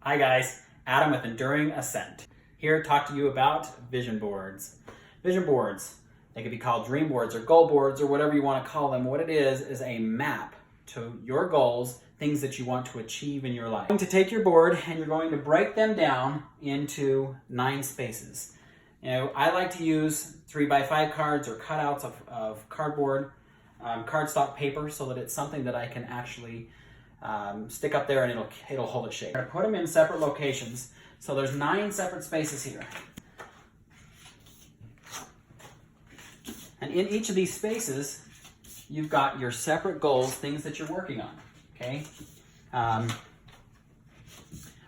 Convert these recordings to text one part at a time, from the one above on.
Hi guys, Adam with Enduring Ascent. Here to talk to you about vision boards. Vision boards, they could be called dream boards or goal boards or whatever you want to call them. What it is a map to your goals, things that you want to achieve in your life. You're going to take your board and you're going to break them down into 9 spaces. You know, I like to use 3x5 cards or cutouts of cardboard, cardstock paper, so that it's something that I can actually stick up there and it'll hold its shape. I'm going to put them in separate locations. So there's 9 separate spaces here. And in each of these spaces, you've got your separate goals, things that you're working on, okay?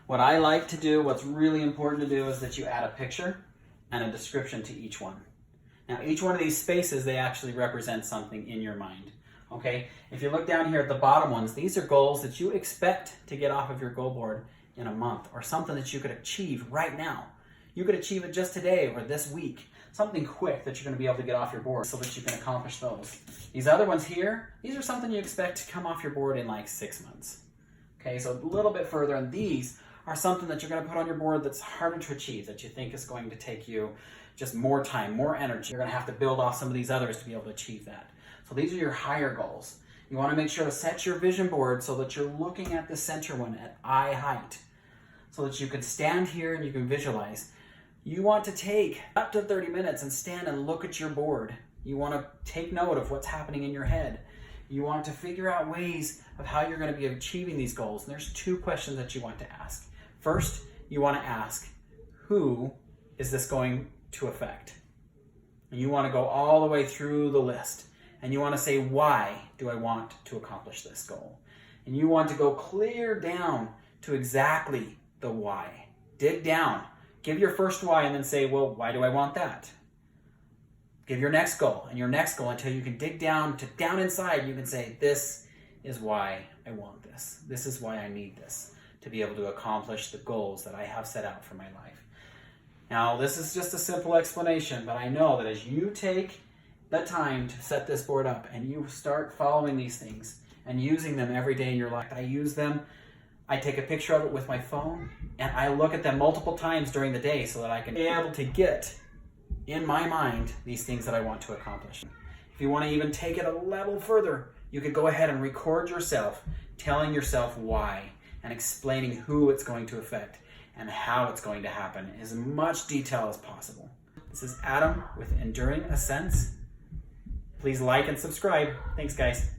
What I like to do, what's really important to do, is that you add a picture and a description to each one. Now, each one of these spaces, they actually represent something in your mind. Okay, if you look down here at the bottom ones, these are goals that you expect to get off of your goal board in a month, or something that you could achieve right now. You could achieve it just today or this week. Something quick that you're going to be able to get off your board so that you can accomplish those. These other ones here, these are something you expect to come off your board in like 6 months. Okay, so a little bit further, and these are something that you're going to put on your board that's harder to achieve, that you think is going to take you just more time, more energy. You're going to have to build off some of these others to be able to achieve that. So these are your higher goals. You want to make sure to set your vision board so that you're looking at the center one at eye height, so that you can stand here and you can visualize. You want to take up to 30 minutes and stand and look at your board. You want to take note of what's happening in your head. You want to figure out ways of how you're going to be achieving these goals. And there's 2 questions that you want to ask. First, you want to ask, who is this going to affect? And you want to go all the way through the list. And you want to say, why do I want to accomplish this goal? And you want to go clear down to exactly the why. Dig down. Give your first why and then say, well, why do I want that? Give your next goal and your next goal until you can dig down inside. You can say, this is why I want this. This is why I need this to be able to accomplish the goals that I have set out for my life. Now, this is just a simple explanation, but I know that as you take the time to set this board up and you start following these things and using them every day in your life. I use them, I take a picture of it with my phone, and I look at them multiple times during the day so that I can be able to get in my mind these things that I want to accomplish. If you want to even take it a level further, you could go ahead and record yourself telling yourself why and explaining who it's going to affect and how it's going to happen in as much detail as possible. This is Adam with Enduring Ascent. Please like and subscribe. Thanks, guys.